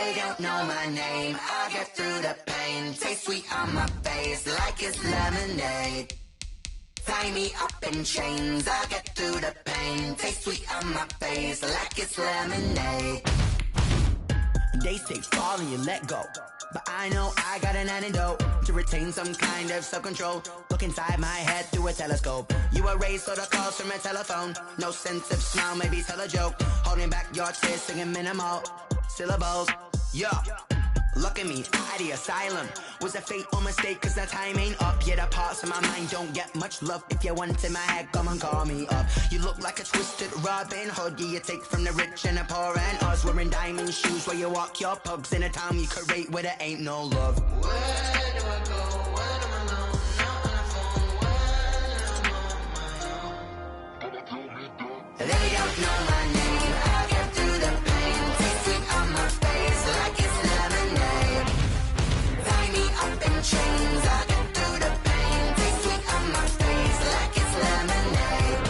They don't know my name, I get through the pain. Taste sweet on my face like it's lemonade. Tie me up in chains, I get through the pain. Taste sweet on my face like it's lemonade. They say fall and you let go, but I know I got an antidote to retain some kind of self-control. Look inside my head through a telescope. You erase all the calls from a telephone. No sense of smile, maybe tell a joke. Holding back your tears, singing minimal syllables. Yeah, look at me, out of the asylum. Was a fate or mistake, cause the time ain't up. Yeah, the parts of my mind don't get much love. If you want in my head, come and call me up. You look like a twisted Robin Hood. Yeah, you take from the rich and the poor and us. Wearing diamond shoes where you walk your pugs. In a town you create where there ain't no love. Where do I go? When I'm alone? Not on the phone, when I'm on my own. They don't know my name, I get through the pain. Taste sweet on my face like it's lemonade. Tie me up in chains, I get through the pain. Taste sweet on my face like it's lemonade.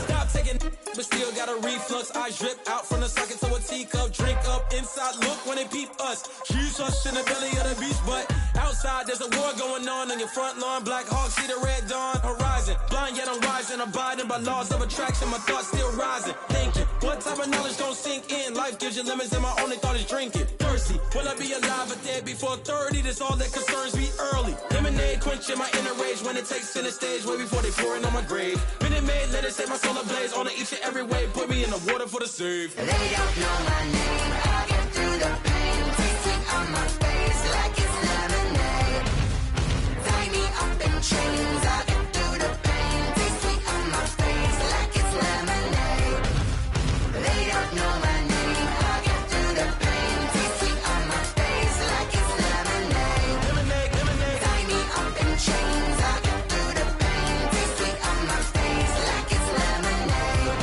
Stop taking but still got a reflux. Eyes drip out from the socket to a teacup. Drink up inside, look when they peep us. Huge us in the belly of the beast, but outside there's a war going on your front lawn. Black Hawk, see the red dawn horizon. Blind yet I'm rising, abiding by laws of attraction. My thoughts still rising, thinking what type of knowledge gon' sink in? Life gives you limits and my only thought is drinking. Thirsty, will I be alive or dead before 30? That's all that concerns me early. Lemonade quenching my inner rage when it takes center stage way before they pour it on my grave. Minute Maid, let it set my soul ablaze on each and every way. Put me in the water for the save. They don't know my name, I get through the pain. Taste sweet on my face like it's lemonade. Tie me up in chains, I get through the pain. Taste sweet on my face like it's lemonade. They don't know my name, I get through the pain. Taste sweet on my face like it's lemonade. Lemonade, lemonade. Tie me up in chains, I get through the pain. Taste sweet on my face like it's lemonade.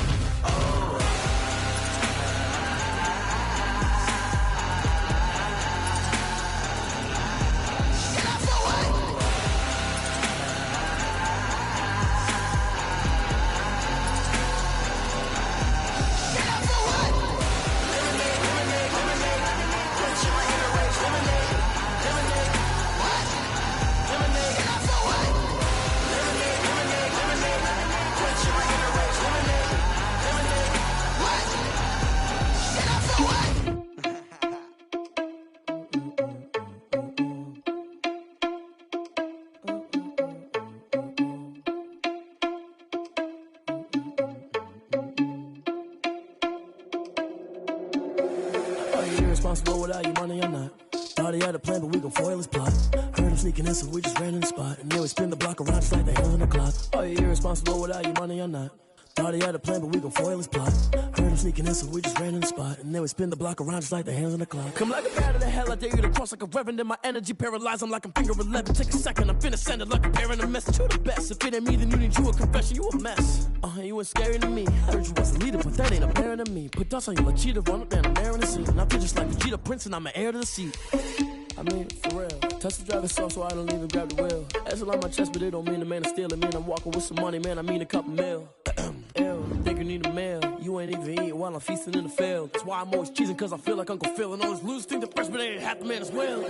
Are you irresponsible without your money or not? Thought he had a plan, but we gon' foil his plot. Heard him sneaking in, so we just ran in the spot. And then we spin the block around just like the hands on the clock. Are you irresponsible without your money or not? Thought he had a plan, but we gon' foil his plot. Heard him sneaking in, so we just ran in the spot. And then we spin the block around just like the hands on the clock. Come like a bat of the hell, I dare you to cross like a reverend. And my energy paralyzed, I'm like I'm finger 11. Take a second, I'm finna send it like a parent a message. You the best, if it ain't me, then you need you a confession. You a mess, you ain't scary to me. Heard you was a leader, but that ain't apparent to me. Put dust on you like cheetah, run up and I'm airing the scene. And I feel just like Vegeta Prince and I'm an heir to the seat. I mean, for real. Touch the driver's soft so I don't even grab the wheel. That's on my chest, but it don't mean the man is stealing. Man, I'm walking with some money, man, I mean a couple mil. Ew, think you need a meal. You ain't even eating while I'm feasting in the field. That's why I'm always cheesing, cause I feel like Uncle Phil. And all those losers think the freshman ain't half the man as well.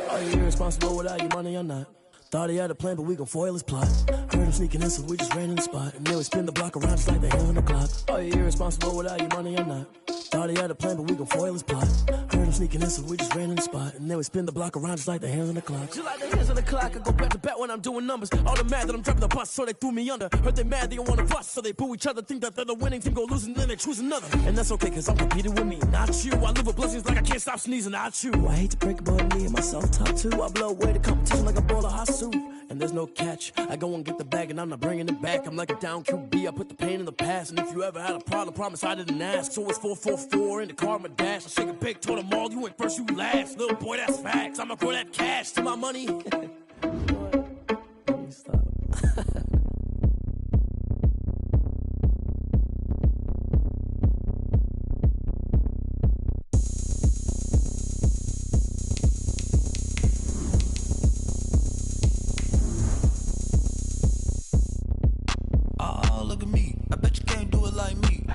Are you irresponsible without your money or not? Thought he had a plan, but we gon' foil his plot. Heard him sneaking in, so we just ran in the spot. And then we spin the block around just like the hands on the clock. Are you irresponsible without your money or not? Thought he had a plan, but we gon' foil his plot. Heard him sneaking in, so we just ran in the spot. And then we spin the block around just like the hands on the clock. Just like the hands on the clock, I go back to back when I'm doing numbers. All the mad that I'm driving the bus, so they threw me under. Heard they mad, they don't wanna bust, so they boo each other. Think that they're the winning team, go losing, then they choose another. And that's okay, cause I'm competing with me, not you. I live with blessings like I can't stop sneezing, not you. I hate to break it, but me and myself top two. I blow away the competition like a bowl of hot soup. And there's no catch, I go and get the bag and I'm not bringing it back. I'm like a down QB, I put the pain in the past. And if you ever had a problem, promise I didn't ask. So it's 444 in the car, my dash. I shake a big, told them all, you ain't first, you last. Little boy, that's facts, I'ma grow that cash to my money. Let me stop. Oh, look at me. I bet you can't do it like me.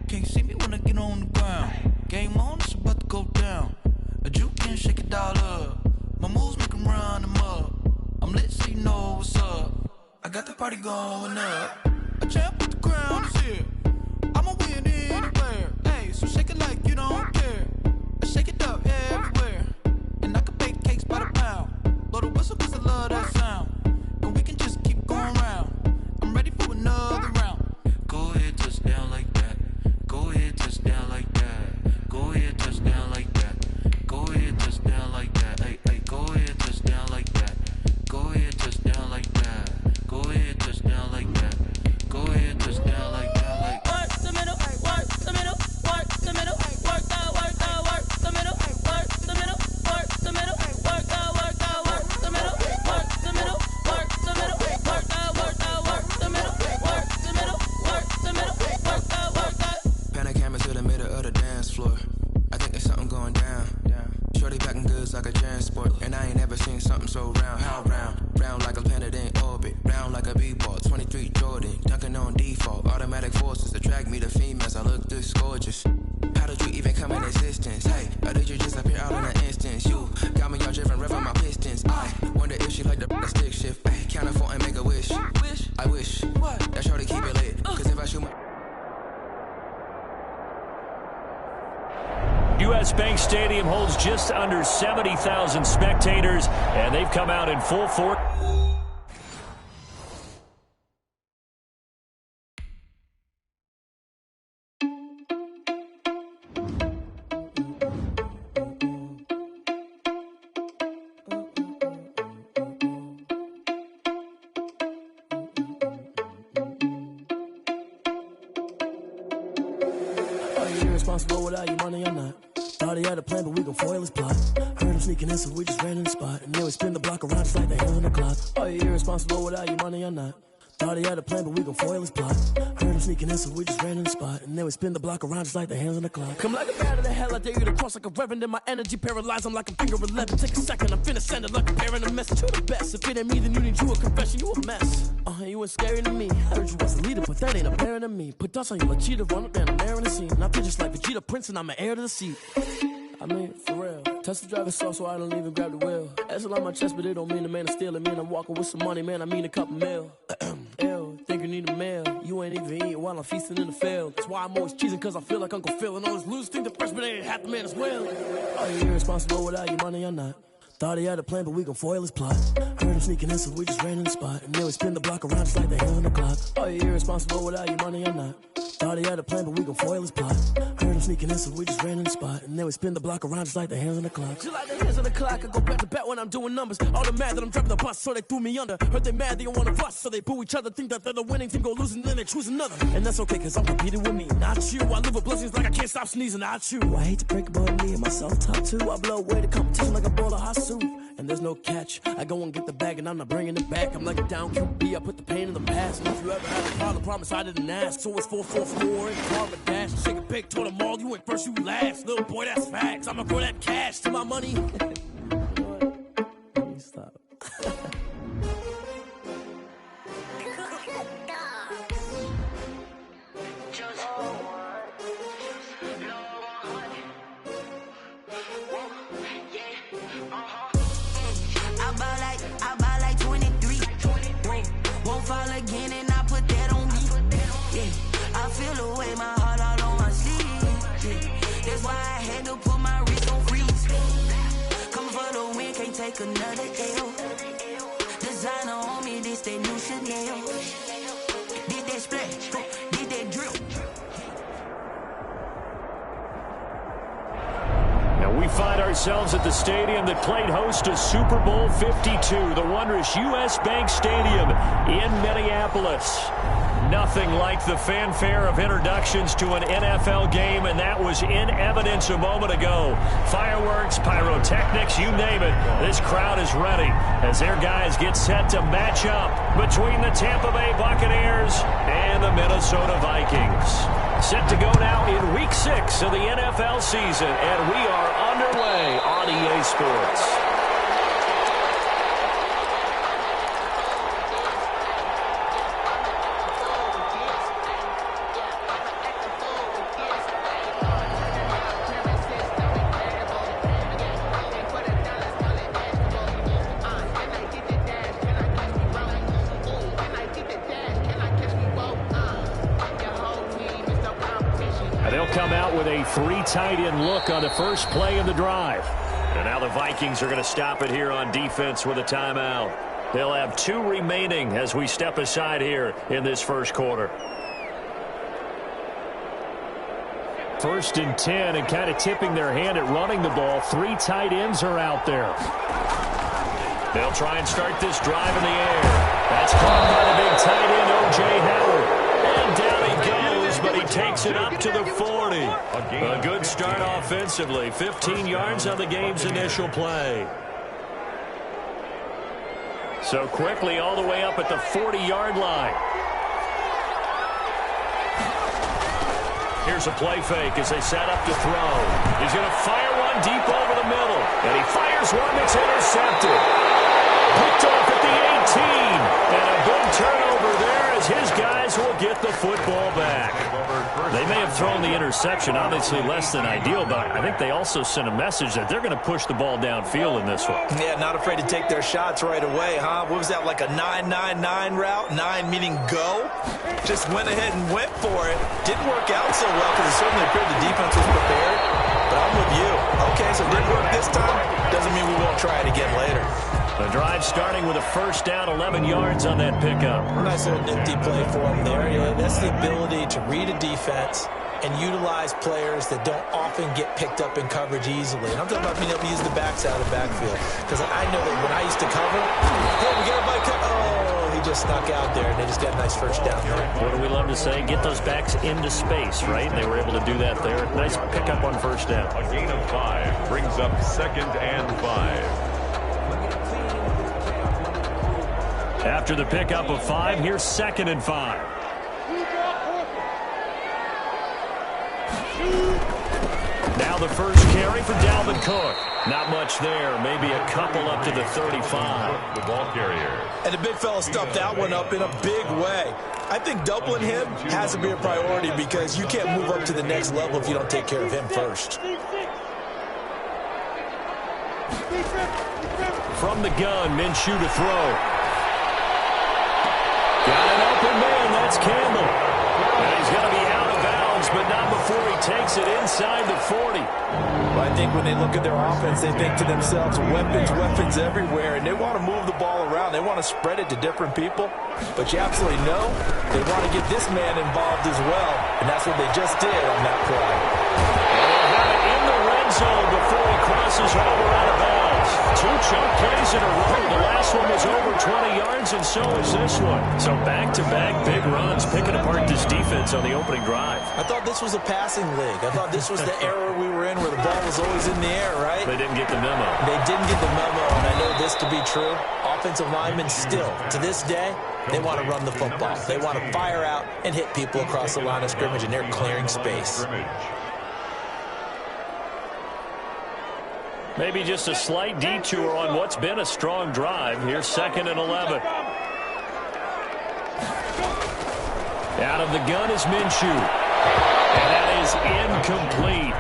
Can't see me when I get on the ground. Game on, it's about to go down. A juke can shake it all up. My moves make 'em run them up. I'm lit so you know what's up. I got the party going up. A champ with the crown is here. I'ma win anywhere. Hey, so shake it like you don't care. I shake it up everywhere. And I can bake cakes by the pound. Blow the whistle 'cause I love that sound. And we can just keep going round. I'm ready for another round. Go ahead, touch down like that. Go ahead, touch down like that. Go ahead, touch down like that. Go ahead, touch down like that. Hey, hey, go ahead, touch down like that. Go ahead, touch down like that. Go ahead, touch down like that. Go ahead, touch down like that. Like work the middle, work the middle, work the middle, work the middle, work the middle, work the middle, work the middle, work the middle, work the middle, work the middle, work the middle, work the middle, work the. Pan a camera to the middle of the dance floor. I think there's something going down. Shorty packing goods like a transport, and I ain't never seen something so round. How round? Round like a planet in orbit, round like a b-ball. 23 Jordan, dunking on default. Automatic forces attract me to females. I look this gorgeous. How did you even come in existence? Hey, or did you just appear out in an instance? You got me all driven, revving my pistons. I wonder if she like the stick shift. Hey, count it 4 and make a wish. I wish that shorty keep it lit. 'Cause if I shoot my U.S. Bank Stadium holds just under 70,000 spectators, and they've come out in full force. Are you irresponsible without your money or not? Thought he had a plan, but we gon' foil his plot. Heard him sneaking in, so we just ran in the spot. And then we spin the block around just like the hands on the clock. Are you irresponsible without your money or not? Thought he had a plan, but we gon' foil his plot. Heard him sneaking in, so we just ran in the spot. And then we spin the block around just like the hands on the clock. Come like a bat of the hell, I dare you to cross like a reverend. In my energy paralyzed, I'm like a finger 11. Take a second, I'm finna send it like a parent a message to the best. If it ain't me, then you need you a confession, you a mess. You ain't scary to me. I heard you was a leader, but that ain't apparent to me. Put dust on you like cheetah, run up down the air in the scene. And I feel just like Vegeta Prince, and I'm an heir to the seat. I mean, for real. Touch the driver's soft so I don't even grab the wheel. That's on my chest, but it don't mean the man is stealing. Man, I'm walking with some money, man, I mean a couple mil. Ew, think you need a meal. You ain't even eating while I'm feasting in the field. That's why I'm always cheesing, cause I feel like Uncle Phil. And all those losers think the freshman ain't half the man as well. Are you irresponsible without your money or not? Thought he had a plan, but we gon' foil his plot. Heard him sneaking in, so we just ran in the spot. And then we spin the block around just like the hands on the clock. Are you irresponsible without your money or not? Thought he had a plan, but we gon' foil his plot. Heard him sneaking in, so we just ran in the spot. And then we spin the block around just like the hands on the clock. Just like the hands on the clock, I go back to back when I'm doing numbers. All the mad that I'm driving the bus, so they threw me under. Heard they mad, they don't wanna bust, so they boo each other. Think that they're the winning team, go losing, then they choose another. And that's okay, cause I'm competing with me, not you. I live with blessings like I can't stop sneezing, not you. I hate to break it, but me and myself top two. I blow away the competition like a bowl of hot soup. And there's no catch. I go and get the bag and I'm not bringing it back. I'm like a down QB, I put the pain in the past. And if you ever had a father, promise I didn't ask. So it's 4-4-4 and Carver dash. Shake a big, told them all, you went first, you last. Little boy, that's facts. I'ma throw that cash to my money. Let me stop. I buy like 23. Won't fall again and I put that on me. Yeah, I feel the way my heart all on my sleeve. Yeah, that's why I had to put my wrist on freeze. Come for the win, can't take another L. Designer on me, this that new Chanel. Did that splash, did that drip. And we find ourselves at the stadium that played host to Super Bowl 52, the wondrous U.S. Bank Stadium in Minneapolis. Nothing like the fanfare of introductions to an NFL game, and that was in evidence a moment ago. Fireworks, pyrotechnics, you name it. This crowd is ready as their guys get set to match up between the Tampa Bay Buccaneers and the Minnesota Vikings. Set to go now in Week 6 of the NFL season, and we are underway on EA Sports. come out with a 3 tight end look on the first play of the drive. And now the Vikings are going to stop it here on defense with a timeout. They'll have 2 remaining as we step aside here in this first quarter. 1st and 10, and kind of tipping their hand at running the ball. 3 tight ends are out there. They'll try and start this drive in the air. That's caught by the big tight end, O.J. Howard. And down he goes, but he takes it up to the 40. A good start offensively. 15 yards on the game's initial play. So quickly all the way up at the 40-yard line. Here's a play fake as they set up to throw. He's going to fire one deep over the middle. And he fires one that's intercepted. Picked off at the 18. And a big turnover there as his guys will get the football back. They may have thrown the interception, obviously less than ideal, but I think they also sent a message that they're going to push the ball downfield in this one. Yeah, not afraid to take their shots right away, huh? What was that, like a 9-9-9 route? 9 meaning go? Just went ahead and went for it. Didn't work out so well because it certainly appeared the defense was prepared. But I'm with you. Okay, so it didn't work this time. Doesn't mean we won't try it again later. The drive starting with a first down, 11 yards on that pickup. Nice little nifty play for him there. Yeah, that's the ability to read a defense and utilize players that don't often get picked up in coverage easily. And I'm talking about being able to use the backs out of the backfield. Because I know that when I used to cover, hey, we got everybody cover. Oh, he just snuck out there, and they just got a nice first down there. What do we love to say? Get those backs into space, right? And they were able to do that there. Nice pickup on first down. A gain of 5 brings up 2nd and 5. After the pickup of 5, here's 2nd and 5. Now the first carry for Dalvin Cook. Not much there. Maybe a couple up to the 35. The ball carrier. And the big fella stuffed that one up in a big way. I think doubling him has to be a priority because you can't move up to the next level if you don't take care of him first. From the gun, Minshew to throw. Got an open man, that's Campbell. And he's going to be out of bounds, but not before he takes it inside the 40. Well, I think when they look at their offense, they think to themselves, weapons everywhere, and they want to move the ball around. They want to spread it to different people. But you absolutely know they want to get this man involved as well, and that's what they just did on that play. And they have it in the red zone before he crosses over out of bounds. 2 chunk plays in a row. The last one was over 20 yards, and so is this one. So back-to-back big runs, picking apart this defense on the opening drive. I thought this was a passing league. I thought this was the era we were in where the ball was always in the air, right? They didn't get the memo. They didn't get the memo, and I know this to be true. Offensive linemen still, to this day, they want to run the football. They want to fire out and hit people across the line of scrimmage, and they're clearing space. Maybe just a slight detour on what's been a strong drive. Here's 2nd and 11. Out of the gun is Minshew. And that is incomplete.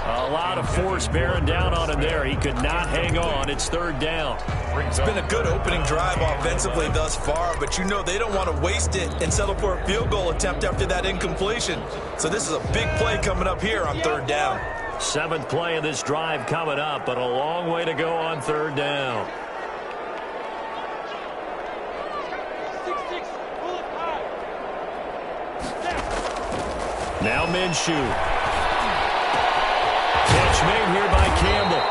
A lot of force bearing down on him there. He could not hang on. It's 3rd down. It's been a good opening drive offensively thus far, but you know they don't want to waste it and settle for a field goal attempt after that incompletion. So this is a big play coming up here on 3rd down. 7th play of this drive coming up, but a long way to go on 3rd down. Now Minshew. Catch made here by Campbell.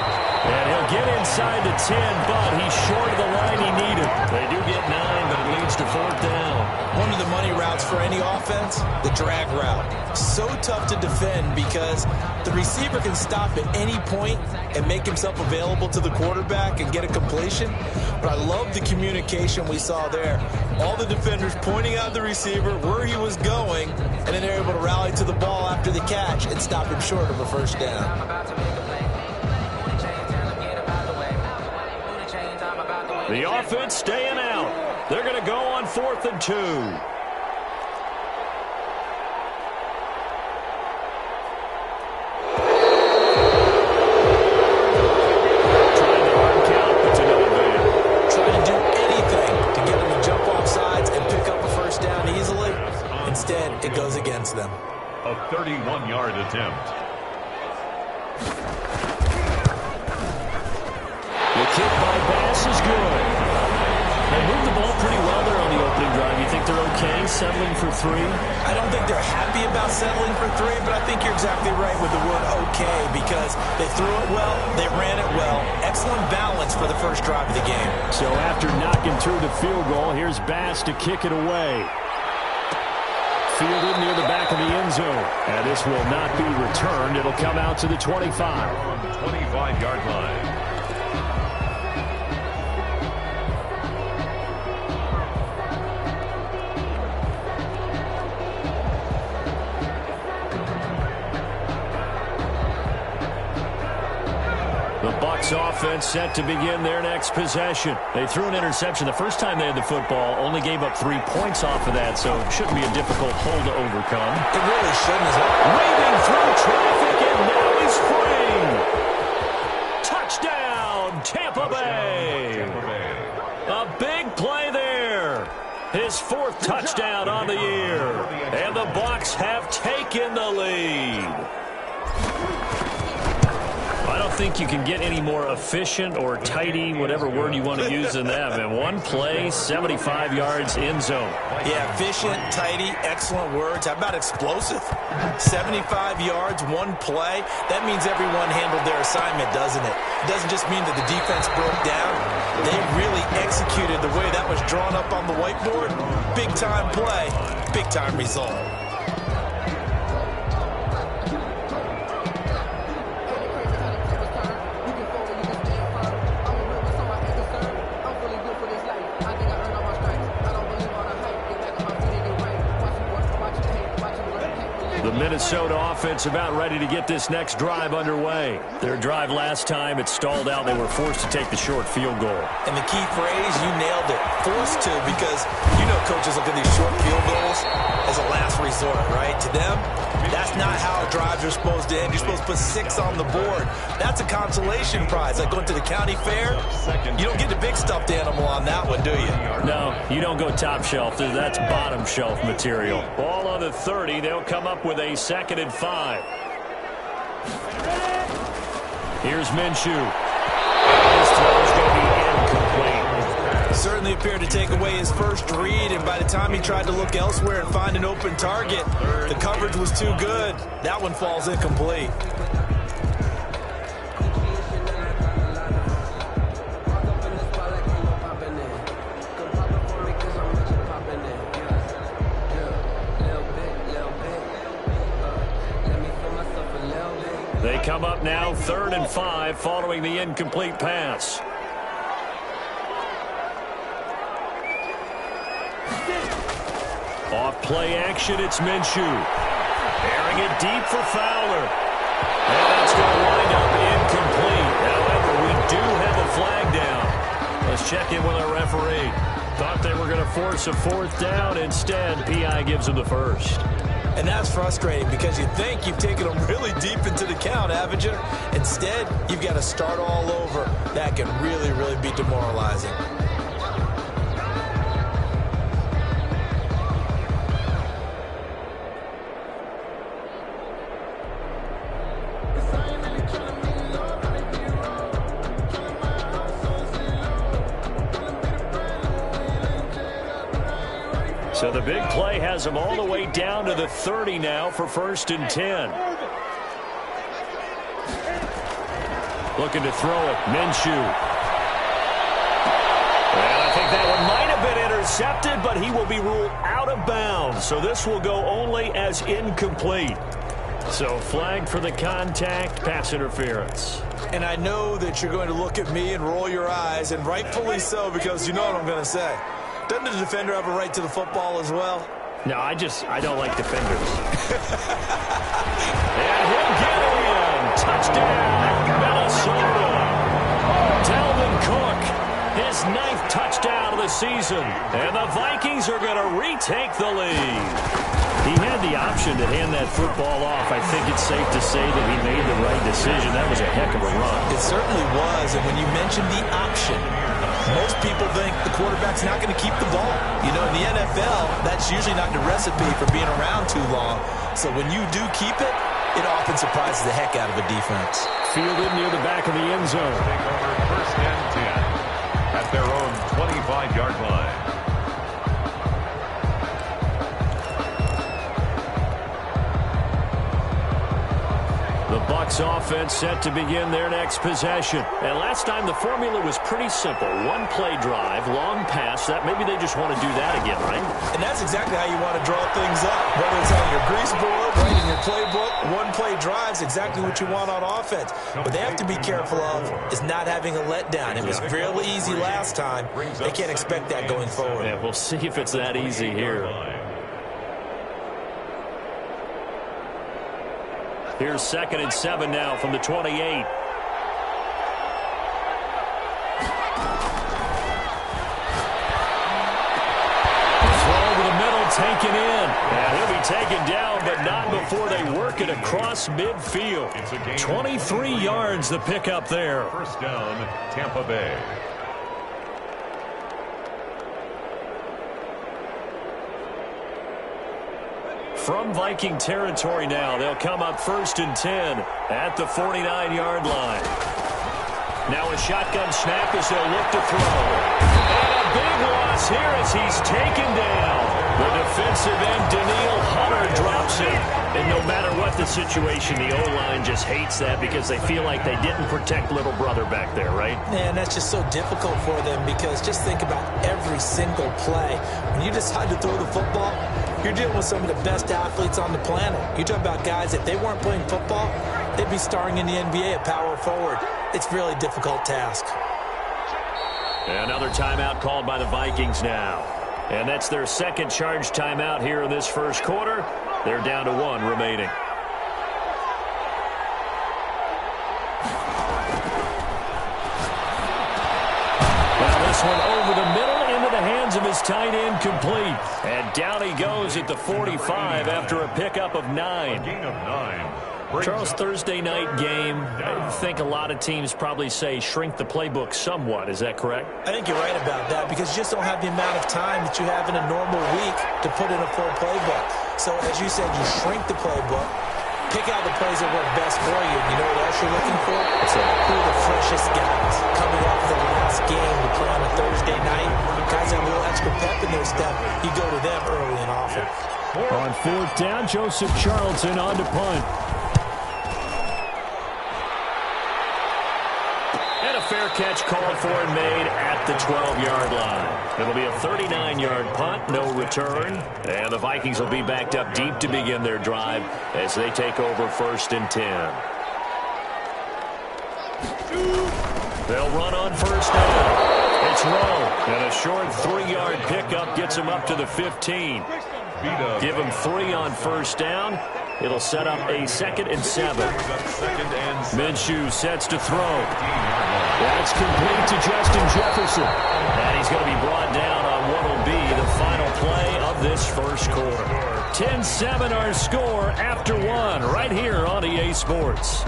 And he'll get inside the 10, but he's short of the line he needed. They do get 9, but it leads to 4th down. One of the money routes for any offense, the drag route. So tough to defend because the receiver can stop at any point and make himself available to the quarterback and get a completion. But I love the communication we saw there. All the defenders pointing out the receiver, where he was going, and then they're able to rally to the ball after the catch and stop him short of a first down. The offense staying out. They're going to go on 4th and 2. Trying the hard count, but to no avail. Trying to do anything to get them to jump off sides and pick up a first down easily. Instead, it goes against them. A 31-yard attempt. The kick by Bass is good. They moved the ball pretty well there on the opening drive. You think they're okay settling for 3? I don't think they're happy about settling for 3, but I think you're exactly right with the word okay because they threw it well, they ran it well. Excellent balance for the first drive of the game. So after knocking through the field goal, here's Bass to kick it away. Fielded near the back of the end zone. And this will not be returned. It'll come out to the 25. On the 25-yard line. Offense set to begin their next possession. They threw an interception the first time they had the football, only gave up 3 points off of that, so it shouldn't be a difficult hole to overcome. It really shouldn't. Waving through traffic, and now he's free. Touchdown, Tampa Bay. A big play there. His 4th touchdown on the year. And the Bucs have taken the lead. I don't think you can get any more efficient or tidy, whatever word you want to use than that. And one play, 75 yards in zone. Yeah, efficient, tidy, excellent words. How about explosive? 75 yards, one play. That means everyone handled their assignment, doesn't it? It doesn't just mean that the defense broke down. They really executed the way that was drawn up on the whiteboard. Big-time play, big-time result. The Minnesota offense about ready to get this next drive underway. Their drive last time, it stalled out. They were forced to take the short field goal. And the key phrase, you nailed it. Forced to, because you know coaches look at these short field goals as a last resort, right? To them, that's not how drives are supposed to end. You're supposed to put 6 on the board. That's a consolation prize. Like going to the county fair, you don't get the big stuffed animal on that one, do you? No, you don't go top shelf. That's bottom shelf material. Ball on the 30. They'll come up with a 2nd and 5. Here's Minshew. His throw's going to be incomplete. Certainly appeared to take away his first read, and by the time he tried to look elsewhere and find an open target, the coverage was too good. That one falls incomplete. They come up now 3rd and 5 following the incomplete pass. Off play action, it's Minshew. Airing it deep for Fowler. And that's going to wind up incomplete. However, we do have a flag down. Let's check in with our referee. Thought they were going to force a 4th down. Instead, PI gives them the 1st. And that's frustrating because you think you've taken them really deep into the count, haven't you? Instead, you've got to start all over. That can really, really be demoralizing. So the big play has them all the way down to the 30 now for 1st and 10. Looking to throw it, Minshew. And I think that one might have been intercepted, but he will be ruled out of bounds. So this will go only as incomplete. So flag for the contact, pass interference. And I know that you're going to look at me and roll your eyes, and rightfully so, because you know what I'm going to say. Doesn't the defender have a right to the football as well? No, I don't like defenders. And he'll get it in. Touchdown, Minnesota. Dalvin Cook, his 9th touchdown of the season. And the Vikings are going to retake the lead. He had the option to hand that football off. I think it's safe to say that he made the right decision. That was a heck of a run. It certainly was. And when you mentioned the option, most people think the quarterback's not going to keep the ball. You know, in the NFL, that's usually not the recipe for being around too long. So when you do keep it, it often surprises the heck out of a defense. Fielded near the back of the end zone. Take over 1st and 10 at their own 25-yard line. The Bucs offense set to begin their next possession. And last time the formula was pretty simple. One play drive, long pass. That maybe they just want to do that again, right? And that's exactly how you want to draw things up. Whether it's on your grease board, right in your playbook, one play drive is exactly what you want on offense. What they have to be careful of is not having a letdown. It was fairly easy last time. They can't expect that going forward. Yeah, we'll see if it's that easy here. Here's 2nd and 7 now from the 28. Throw over the middle, taken in. And he'll be taken down, but not before they work it across midfield. 23 yards the pickup there. 1st down, Tampa Bay. From Viking territory now, they'll come up 1st and 10 at the 49-yard line. Now a shotgun snap as they'll look to throw. And a big loss here as he's taken down. The defensive end, Danielle Hunter, drops it. And no matter what the situation, the O-line just hates that because they feel like they didn't protect little brother back there, right? Man, that's just so difficult for them because just think about every single play. When you decide to throw the football, you're dealing with some of the best athletes on the planet. You're talking about guys, if they weren't playing football, they'd be starring in the NBA at power forward. It's a really difficult task. Another timeout called by the Vikings now. And that's their 2nd charge timeout here in this 1st quarter. They're down to 1 remaining. Now this one over the middle into the hands of his tight end, complete. And down he goes at the 45 after a pickup of 9. Gain of 9. Charles, Thursday night game, I think a lot of teams probably say shrink the playbook somewhat. Is that correct? I think you're right about that because you just don't have the amount of time that you have in a normal week to put in a full playbook. So, as you said, you shrink the playbook, pick out the plays that work best for you. You know what else you're looking for? So, who are the freshest guys coming off the last game to play on a Thursday night? Guys that have a little extra pep in their step, you go to them early and often. On 4th down, Joseph Charlton on to punt. Fair catch called for and made at the 12-yard line. It'll be a 39-yard punt, no return. And the Vikings will be backed up deep to begin their drive as they take over 1st and 10. They'll run on 1st down. It's Rowe. And a short 3-yard pickup gets him up to the 15. Give him 3 on 1st down. It'll set up a 2nd and 7. Minshew sets to throw. That's complete to Justin Jefferson. And he's going to be brought down on what will be the final play of this 1st quarter. 10-7 our score after 1 right here on EA Sports.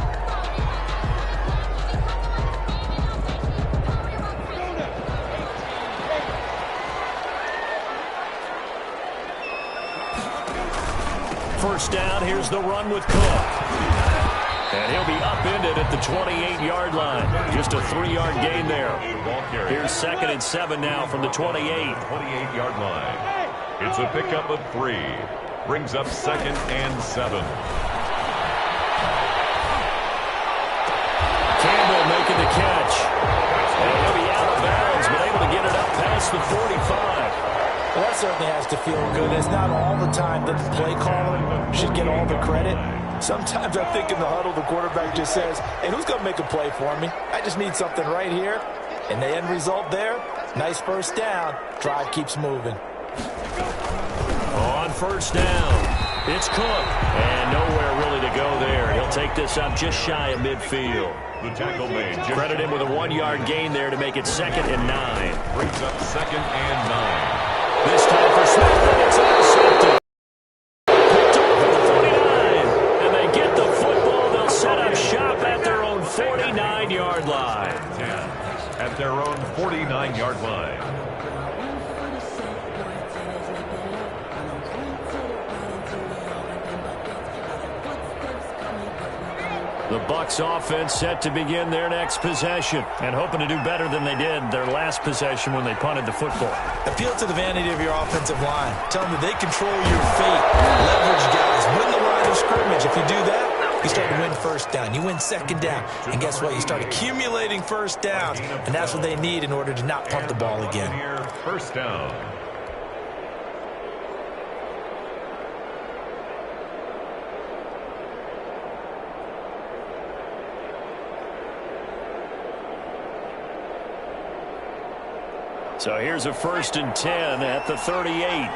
First down, here's the run with Cook. And he'll be upended at the 28-yard line. Just a 3-yard gain there. Here's 2nd and 7 now from the 28. 28-yard line. It's a pickup of 3. Brings up 2nd and 7. Campbell making the catch. And he'll be out of bounds, but able to get it up past the 45. Well, that certainly has to feel good. It's not all the time that the play caller should get all the credit. Sometimes I think in the huddle, the quarterback just says, hey, who's going to make a play for me? I just need something right here. And the end result there, nice 1st down. Drive keeps moving. On 1st down, it's Cook. And nowhere really to go there. He'll take this up just shy of midfield. The tackle made. Credit him with a 1-yard gain there to make it 2nd and 9. Brings up 2nd and 9. This time for Smith, and it's intercepted. Picked up for the 49, and they get the football. They'll set up shop at their own 49-yard line. At their own 49-yard line. The Bucs offense set to begin their next possession and hoping to do better than they did their last possession when they punted the football. Appeal to the vanity of your offensive line. Tell them that they control your fate. Leverage guys. Win the line of scrimmage. If you do that, you start to win first down. You win second down. And guess what? You start accumulating first downs. And that's what they need in order to not punt the ball again. First down. So here's a 1st and 10 at the 38.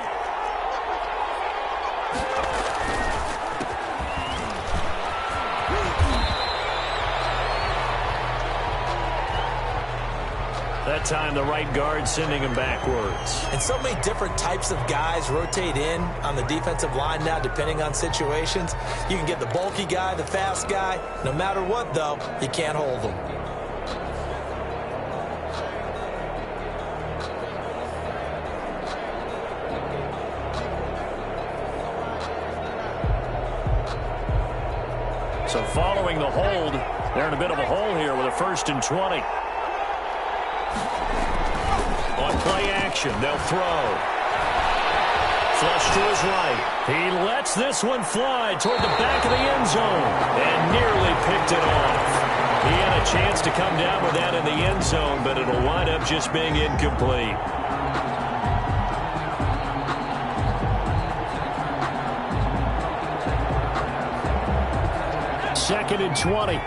That time the right guard sending him backwards. And so many different types of guys rotate in on the defensive line now depending on situations. You can get the bulky guy, the fast guy. No matter what, though, you can't hold them. So following the hold, they're in a bit of a hole here with a 1st and 20. On play action, they'll throw. Flush to his right. He lets this one fly toward the back of the end zone and nearly picked it off. He had a chance to come down with that in the end zone, but it'll wind up just being incomplete. Second and 20.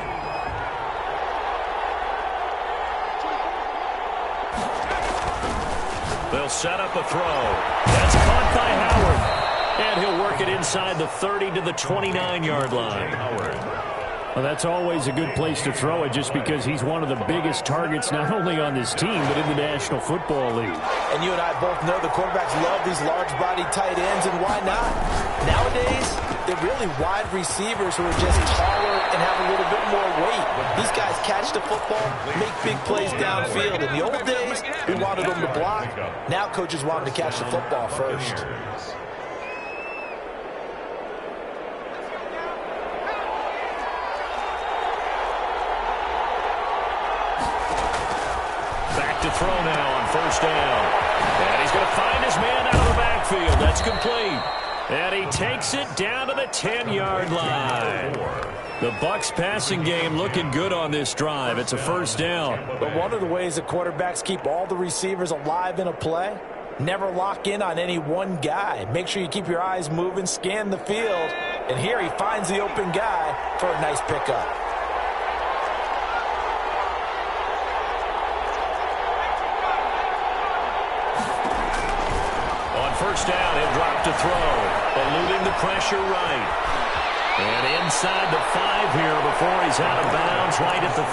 They'll set up a throw. That's caught by Howard. And he'll work it inside the 30 to the 29-yard line. Well, that's always a good place to throw it just because he's one of the biggest targets not only on this team but in the National Football League. And you and I both know the quarterbacks love these large-bodied tight ends, and why not? Nowadays, they're really wide receivers who are just taller and have a little bit more weight. These guys catch the football, make big plays downfield. In the old days, we wanted them to block. Now coaches want them to catch the football first. To throw now on 1st down. And he's going to find his man out of the backfield. That's complete. And he takes it down to the 10-yard line. The Bucs passing game looking good on this drive. It's a 1st down. But one of the ways the quarterbacks keep all the receivers alive in a play, never lock in on any one guy. Make sure you keep your eyes moving, scan the field. And here he finds the open guy for a nice pickup. First down, he'll drop to throw. Eluding the pressure right. And inside the 5 here before he's out of bounds right at the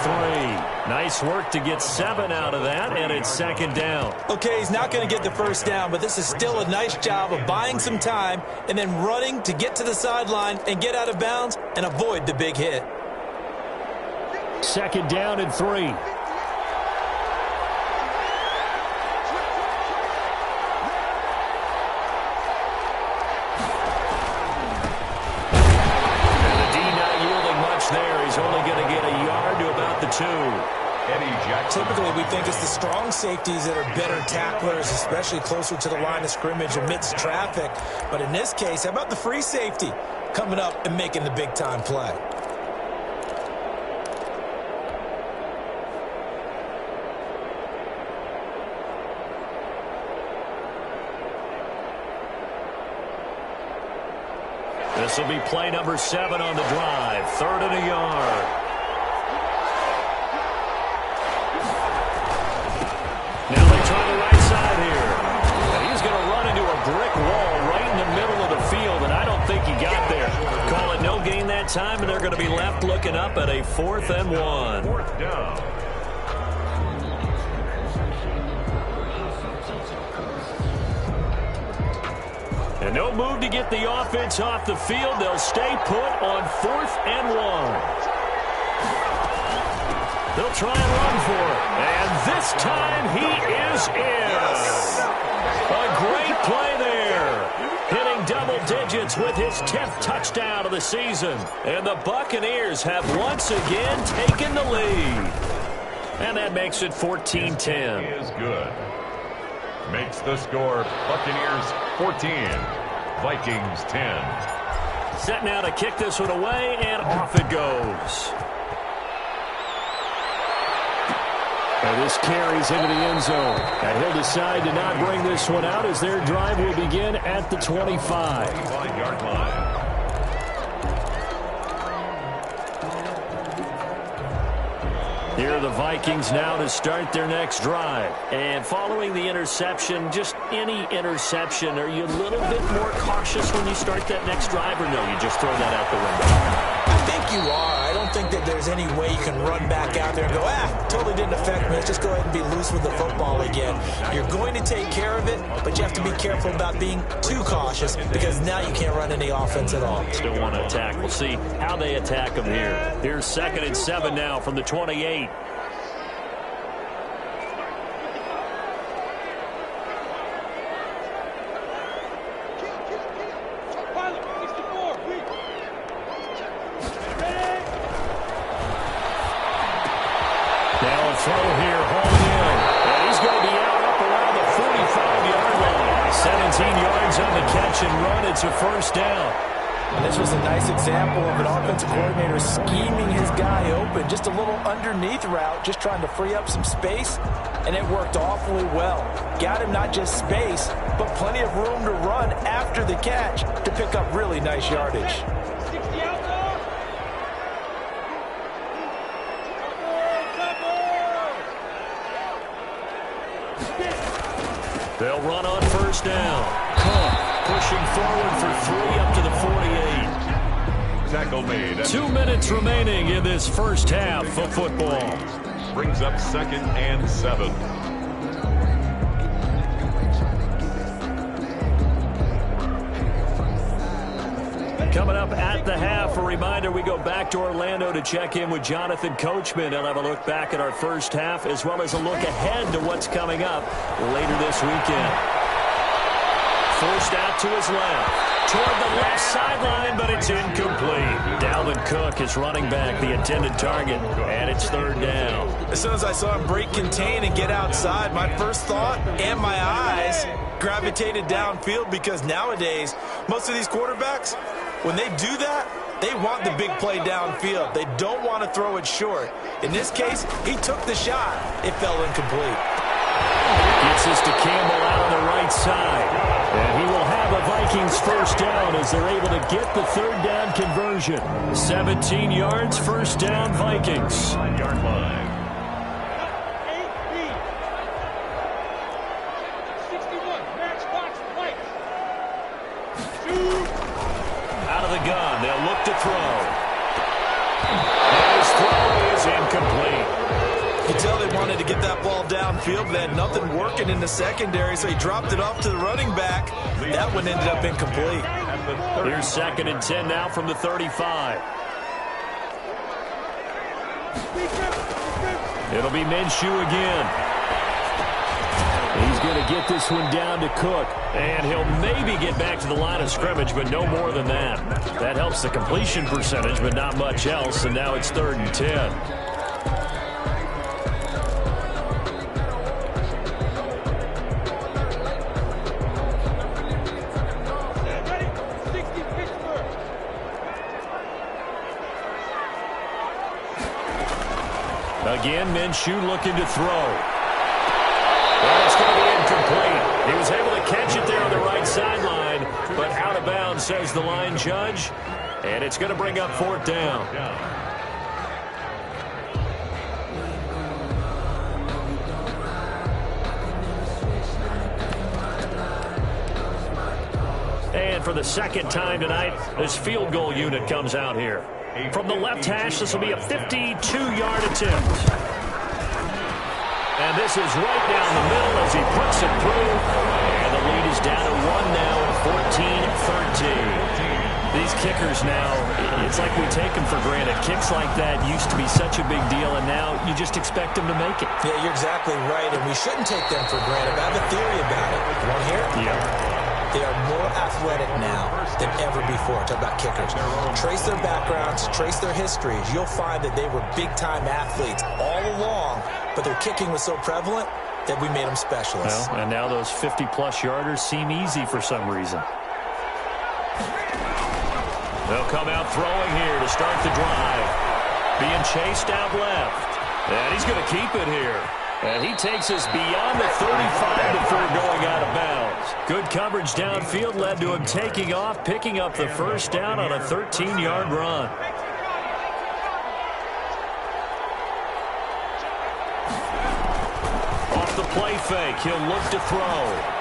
3. Nice work to get 7 out of that, and it's 2nd down. Okay, he's not going to get the 1st down, but this is still a nice job of buying some time and then running to get to the sideline and get out of bounds and avoid the big hit. 2nd down and 3. Typically, we think it's the strong safeties that are better tacklers, especially closer to the line of scrimmage amidst traffic. But in this case, how about the free safety coming up and making the big-time play? This will be play number 7 on the drive. 3rd and a yard. Now they try the right side here. And he's going to run into a brick wall right in the middle of the field, and I don't think he got there. Call it no gain that time, and they're going to be left looking up at a 4th and 1. 4th down. And no move to get the offense off the field. They'll stay put on 4th and 1. They'll try and run for it. And this time he is in. A great play there. Hitting in double digits with his 10th touchdown of the season. And the Buccaneers have once again taken the lead. And that makes it 14-10. He is good. Makes the score Buccaneers 14, Vikings 10. Set now to kick this one away, and off it goes. And this carries into the end zone. And he'll decide to not bring this one out as their drive will begin at the 25. 25-yard line. Here are the Vikings now to start their next drive. And following the interception, just any interception, are you a little bit more cautious when you start that next drive, or no, you just throw that out the window? I think you are. I don't think that there's any way you can run back out there and go, totally didn't affect me. Let's just go ahead and be loose with the football again. You're going to take care of it, but you have to be careful about being too cautious because now you can't run any offense at all. Still want to attack. We'll see how they attack them here. Here's 2nd and 7 now from the 28. Throw here, holding in. And he's going to be out up around the 45-yard line. 17 yards on the catch and run. It's a first down. And this was a nice example of an offensive coordinator scheming his guy open. Just a little underneath route, just trying to free up some space. And it worked awfully well. Got him not just space, but plenty of room to run after the catch to pick up really nice yardage. They'll run on first down. Cook pushing forward for 3 up to the 48. Tackle made. 2 minutes remaining in this first half of football. Brings up 2nd and 7. Coming up at the half, a reminder, we go back to Orlando to check in with Jonathan Coachman and have a look back at our first half as well as a look ahead to what's coming up later this weekend. Forced out to his left, toward the left sideline, but it's incomplete. Dalvin Cook is running back, the intended target, and it's 3rd down. As soon as I saw him break contain and get outside, my first thought and my eyes gravitated downfield because nowadays, most of these quarterbacks, when they do that, they want the big play downfield. They don't want to throw it short. In this case, he took the shot. It fell incomplete. Gets this to Campbell out on the right side. And he will have a Vikings first down as they're able to get the 3rd down conversion. 17 yards, first down, Vikings. 5-yard line. Out of the gun, they'll look to throw. And his throw is incomplete. You can tell they wanted to get that ball downfield, but they had nothing working in the secondary, so he dropped it off to the running back. That one ended up incomplete. Here's 2nd and 10 now from the 35. It'll be Minshew again. He's going to get this one down to Cook, and he'll maybe get back to the line of scrimmage, but no more than that. That helps the completion percentage, but not much else, and now it's 3rd and 10. Again, Minshew looking to throw. Well, it's going to be incomplete. He was able to catch it there on the right sideline, but out of bounds, says the line judge. And it's going to bring up 4th down. And for the 2nd time tonight, this field goal unit comes out here. From the left hash, this will be a 52-yard attempt. And this is right down the middle as he puts it through. And the lead is down to 1 now, 14-13. These kickers now, it's like we take them for granted. Kicks like that used to be such a big deal, and now you just expect them to make it. Yeah, you're exactly right, and we shouldn't take them for granted. I have a theory about it. Want to hear it? Yeah. they are more athletic now than ever before. Talk about kickers. Trace their backgrounds, trace their histories. You'll find that they were big-time athletes all along, but their kicking was so prevalent that we made them specialists. Well, and now those 50-plus yarders seem easy for some reason. They'll come out throwing here to start the drive. Being chased out left. And he's going to keep it here. And he takes us beyond the 35 before going out of bounds. Good coverage downfield led to him taking off, picking up the first down on a 13-yard run. Off the play fake, he'll look to throw.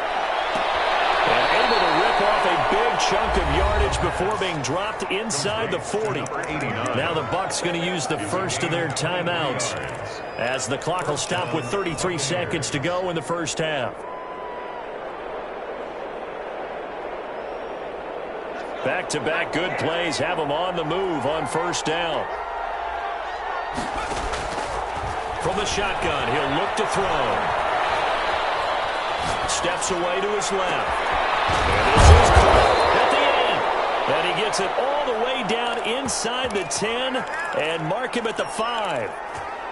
And able to rip off a big chunk of yardage before being dropped inside the 40. Now the Bucs going to use the first of their timeouts as the clock will stop with 33 seconds to go in the first half. Back-to-back good plays have them on the move on first down. From the shotgun, he'll look to throw. Steps away to his left. And this is caught at the end. And he gets it all the way down inside the 10 and mark him at the 5.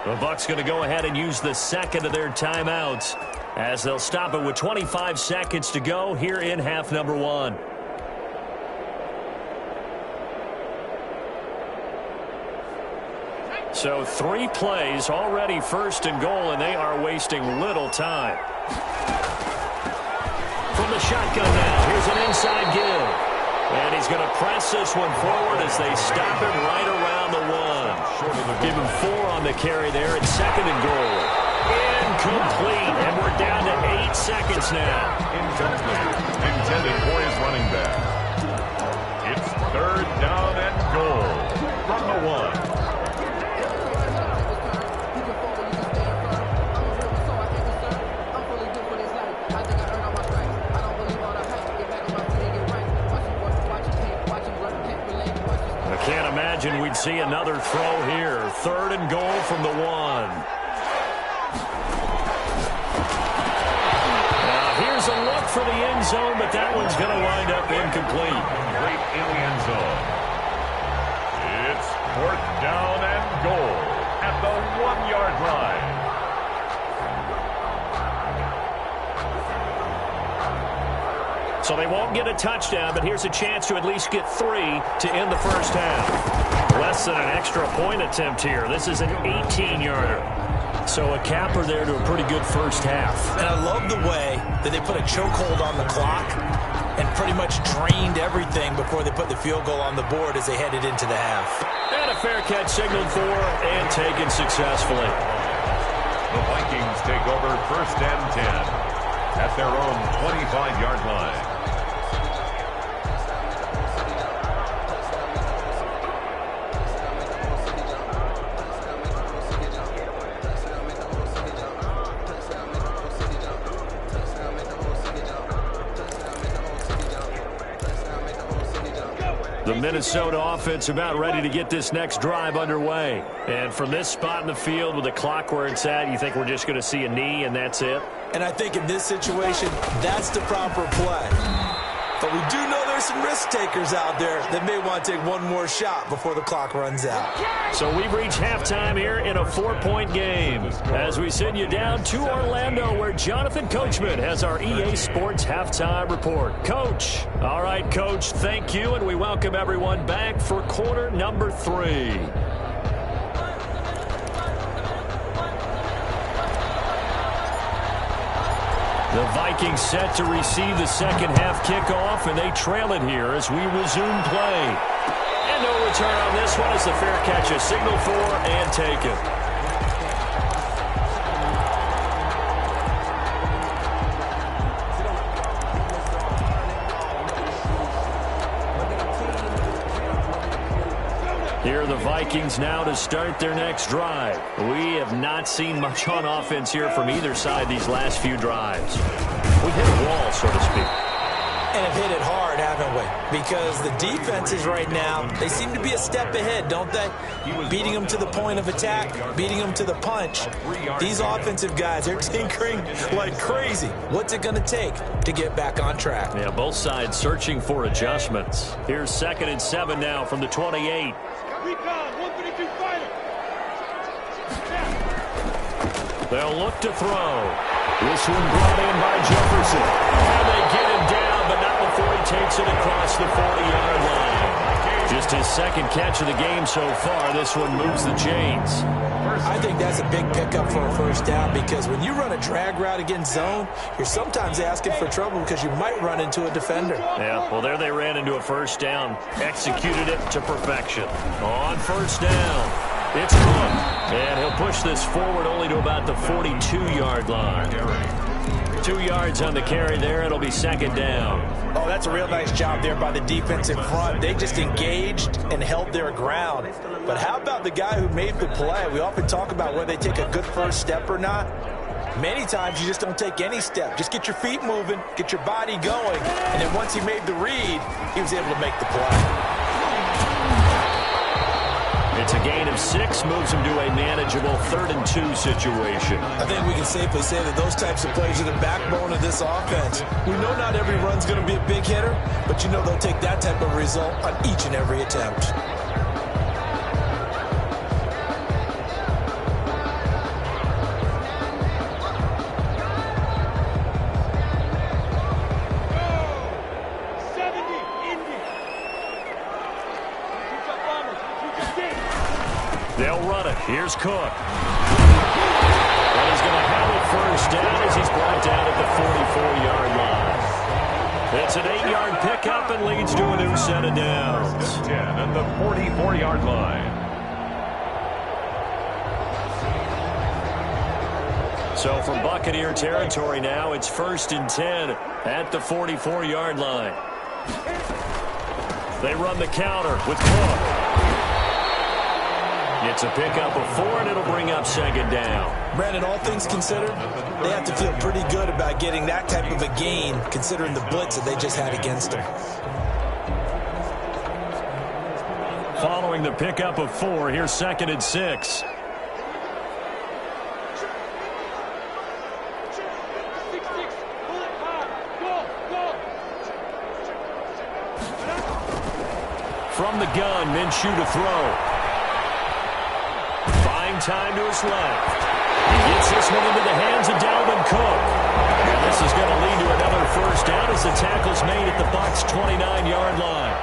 The Bucs going to go ahead and use the second of their timeouts as they'll stop it with 25 seconds to go here in half number 1. So 3 plays already first and goal, and they are wasting little time. From the shotgun now, here's an inside give. And he's going to press this one forward as they stop him right around the 1. Give him 4 on the carry there at second and goal. Incomplete, and we're down to 8 seconds now. Incomplete, intended for his running back. It's third down and goal from the 1. Can't imagine we'd see another throw here. Third and goal from the 1. Now here's a look for the end zone, but that one's going to wind up incomplete. Great in the end zone. It's fourth down and goal at the 1-yard line. So they won't get a touchdown, but here's a chance to at least get 3 to end the first half. Less than an extra point attempt here. This is an 18-yarder. So a capper there to a pretty good first half. And I love the way that they put a chokehold on the clock and pretty much drained everything before they put the field goal on the board as they headed into the half. And a fair catch signaled for and taken successfully. The Vikings take over first and 10 at their own 25-yard line. The Minnesota offense about ready to get this next drive underway. And from this spot in the field with the clock where it's at, you think we're just going to see a knee and that's it? And I think in this situation, that's the proper play. But we do know there's some risk takers out there that may want to take one more shot before the clock runs out. So we've reached halftime here in a 4-point game as we send you down to Orlando where Jonathan Coachman has our EA Sports halftime report. Coach. All right, Coach, thank you, and we welcome everyone back for quarter number 3. The Vikings set to receive the second half kickoff, and they trail it here as we resume play. And no return on this one as the fair catch is signaled for and taken. Here are the Vikings now to start their next drive. We have not seen much on offense here from either side these last few drives. We hit a wall, so to speak. And have hit it hard, haven't we? Because the defenses right now, they seem to be a step ahead, don't they? Beating them to the point of attack, beating them to the punch. These offensive guys, they're tinkering like crazy. What's it going to take to get back on track? Yeah, both sides searching for adjustments. Here's 2nd and 7 now from the 28. They'll look to throw. This one brought in by Jefferson. And they get him down, but not before he takes it across the 40-yard line. Just his 2nd catch of the game so far. This one moves the chains. I think that's a big pickup for a first down because when you run a drag route against zone, you're sometimes asking for trouble because you might run into a defender. Yeah, well, there they ran into a first down. Executed it to perfection. On first down. It's Cook, and he'll push this forward only to about the 42-yard line. 2 yards on the carry there. It'll be 2nd down. Oh, that's a real nice job there by the defense in front. They just engaged and held their ground. But how about the guy who made the play? We often talk about whether they take a good first step or not. Many times you just don't take any step. Just get your feet moving, get your body going, and then once he made the read, he was able to make the play. It's a gain of 6, moves him to a manageable 3rd and 2 situation. I think we can safely say that those types of plays are the backbone of this offense. We know not every run's going to be a big hitter, but you know they'll take that type of result on each and every attempt. They'll run it. Here's Cook. And he's going to have it first down as he's brought down at the 44-yard line. It's an 8-yard pickup and leads to a new set of downs. 10 at the 44-yard line. So from Buccaneer territory now, it's 1st and 10 at the 44-yard line. They run the counter with Cook. It's a pickup of 4, and it'll bring up 2nd down. Brandon, all things considered, they have to feel pretty good about getting that type of a gain, considering the blitz that they just had against them. Following the pickup of 4, here's 2nd and 6. From the gun, Minshew to throw. Time to his left. He gets this one into the hands of Dalvin Cook. And this is going to lead to another first down as the tackle's made at the Bucs' 29-yard line.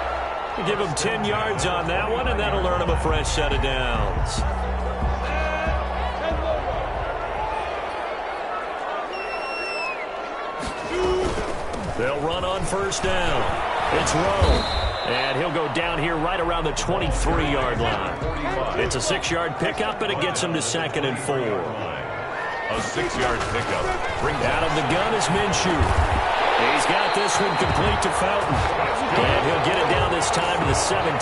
We give him 10 yards on that one, and that'll earn him a fresh set of downs. They'll run on first down. It's Rowe. And he'll go down here right around the 23-yard line. It's a 6-yard pickup, and it gets him to 2nd and 4. A 6-yard pickup. Out of the gun is Minshew. He's got this one complete to Fountain. And he'll get it down this time to the 17.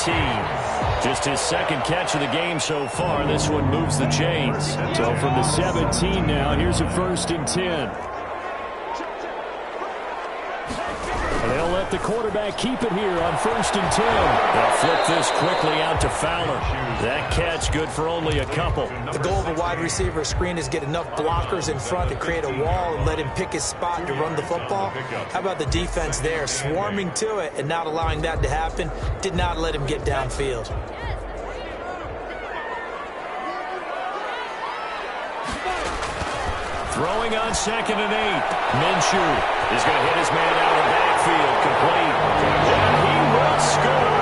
Just his 2nd catch of the game so far. This one moves the chains. So from the 17 now, here's a 1st and 10. They'll let the quarterback keep it here on 1st and 10. They'll flip this quickly out to Fowler. That catch good for only a couple. The goal of a wide receiver screen is get enough blockers in front to create a wall and let him pick his spot to run the football. How about the defense there, swarming to it and not allowing that to happen? Did not let him get downfield. Throwing on 2nd and 8. Minshew is going to hit his man out of the backfield, complete. And he will score.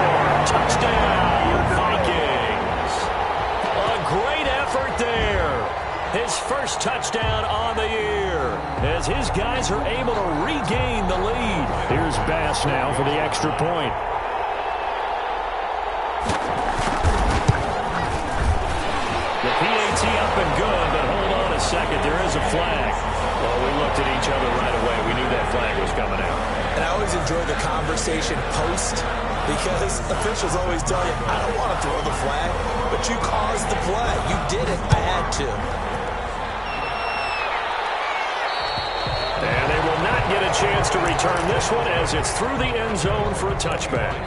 Touchdown, Vikings. A great effort there. His first touchdown on the year as his guys are able to regain the lead. Here's Bass now for the extra point. The PAT up and good, but hold on a second. There is a flag. Well, we looked at each other right away. We knew that flag was coming out. And I always enjoy the conversation post because officials always tell you, I don't want to throw the flag, but you caused the play. You did it. I had to. And they will not get a chance to return this one as it's through the end zone for a touchback.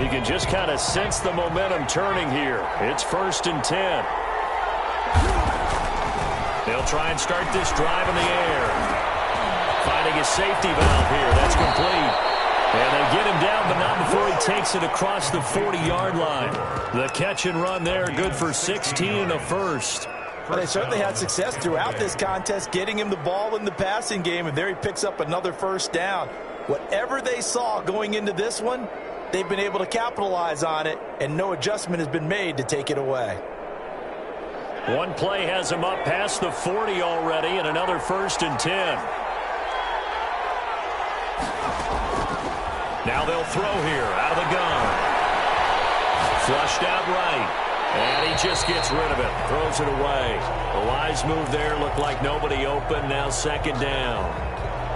You can just kind of sense the momentum turning here. It's 1st and 10. They'll try and start this drive in the air. Finding a safety valve here. That's complete. And they get him down, but not before he takes it across the 40-yard line. The catch and run there, good for 16 and a first. Well, they certainly had success throughout this contest, getting him the ball in the passing game, and there he picks up another first down. Whatever they saw going into this one, they've been able to capitalize on it, and no adjustment has been made to take it away. One play has him up past the 40 already, and another 1st and 10. Now they'll throw here out of the gun. Flushed out right. And he just gets rid of it. Throws it away. A wise move there. Looked like nobody open. Now 2nd down.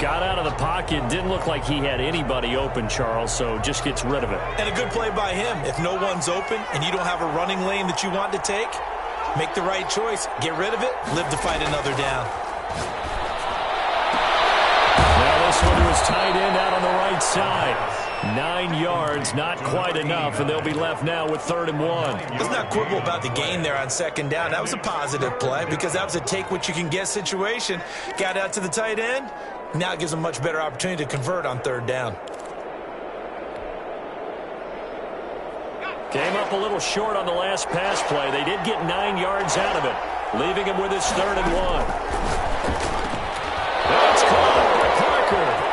Got out of the pocket. Didn't look like he had anybody open, Charles, so just gets rid of it. And a good play by him. If no one's open and you don't have a running lane that you want to take, make the right choice. Get rid of it. Live to fight another down. Now this one to his tight end out on the right side. 9 yards, not quite enough, and they'll be left now with 3rd and 1. Let's not quibble about the gain there on 2nd down. That was a positive play because that was a take-what-you-can-get situation. Got out to the tight end. Now it gives them a much better opportunity to convert on 3rd down. Came up a little short on the last pass play. They did get 9 yards out of it, leaving him with his 3rd and 1. That's caught by Parker.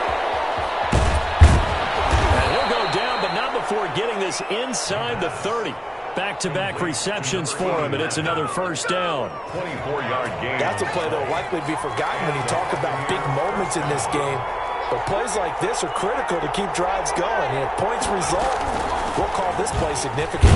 And he'll go down, but not before getting this inside the 30. Back-to-back receptions for him, and it's another 1st down. 24-yard gain. That's a play that will likely be forgotten when you talk about big moments in this game. But plays like this are critical to keep drives going. And if points result, we'll call this play significant.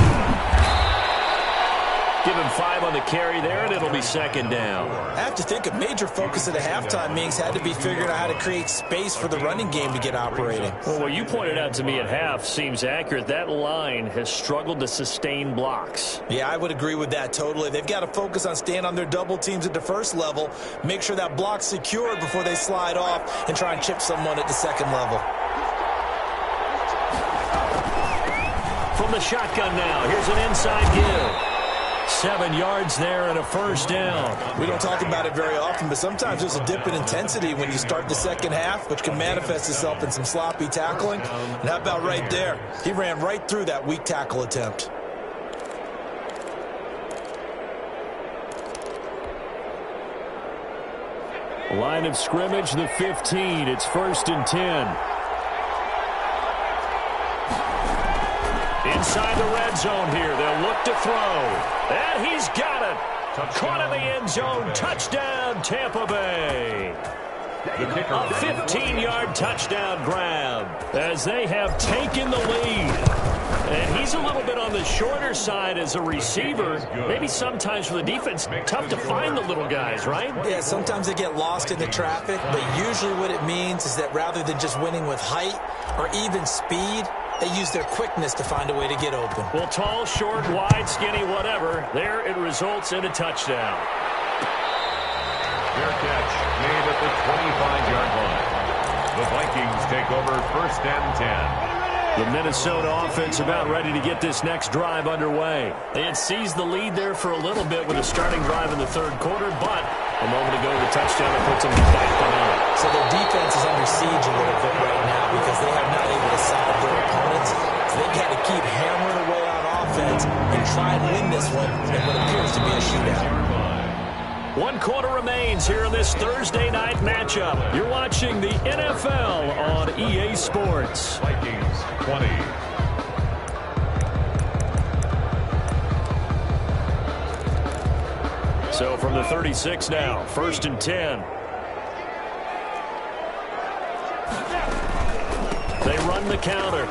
Give him 5 on the carry there, and it'll be 2nd down. I have to think a major focus of the halftime meetings had to be figuring out how to create space for the running game to get operating. Well, what you pointed out to me at half seems accurate. That line has struggled to sustain blocks. Yeah, I would agree with that totally. They've got to focus on staying on their double teams at the 1st level, make sure that block's secured before they slide off, and try and chip someone at the 2nd level. From the shotgun now, here's an inside give. 7 yards there and a 1st down. We don't talk about it very often, but sometimes there's a dip in intensity when you start the 2nd half, which can manifest itself in some sloppy tackling. And how about right there? He ran right through that weak tackle attempt. Line of scrimmage, the 15. It's 1st and 10. Inside the red zone here. They'll look to throw. And he's got it. Caught in the end zone. Touchdown, Tampa Bay. A 15-yard touchdown grab as they have taken the lead. And he's a little bit on the shorter side as a receiver. Maybe sometimes for the defense, tough to find the little guys, right? Yeah, sometimes they get lost in the traffic, but usually what it means is that rather than just winning with height or even speed, they use their quickness to find a way to get open. Well, tall, short, wide, skinny, whatever. There it results in a touchdown. Fair catch made at the 25-yard line. The Vikings take over 1st and 10. The Minnesota offense about ready to get this next drive underway. They had seized the lead there for a little bit with a starting drive in the 3rd quarter, but a moment ago the touchdown that puts them back behind. So their defense is under siege a little bit right now because they have not able to sack their opponents. So they've got to keep hammering away on offense and try and win this one in what appears to be a shootout. 1 quarter remains here in this Thursday night matchup. You're watching the NFL on EA Sports. Vikings 20. So from the 36 now, 1st and 10. They run the counter.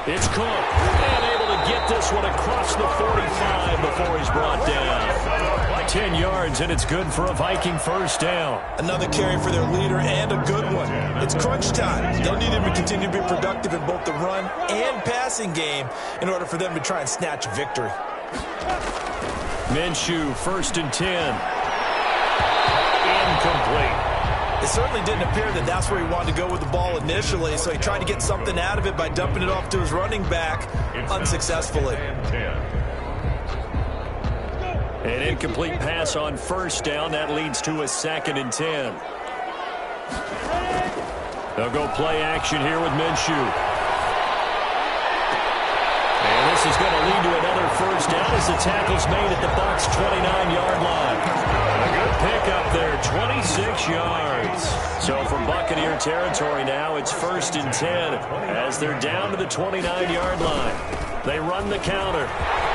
It's Cook. And able to get this one across the 45 before he's brought down. 10 yards, and it's good for a Viking 1st down. Another carry for their leader and a good one. It's crunch time. They'll need him to continue to be productive in both the run and passing game in order for them to try and snatch victory. Minshew, 1st and 10. incomplete. It certainly didn't appear that that's where he wanted to go with the ball initially, so he tried to get something out of it by dumping it off to his running back unsuccessfully. An incomplete pass on first down. That leads to a 2nd and 10. They'll go play action here with Minshew. And this is going to lead to another first down as the tackle's made at the Bucs' 29-yard line. A good pickup there, 26 yards. So from Buccaneer territory now, it's 1st and 10 as they're down to the 29-yard line. They run the counter.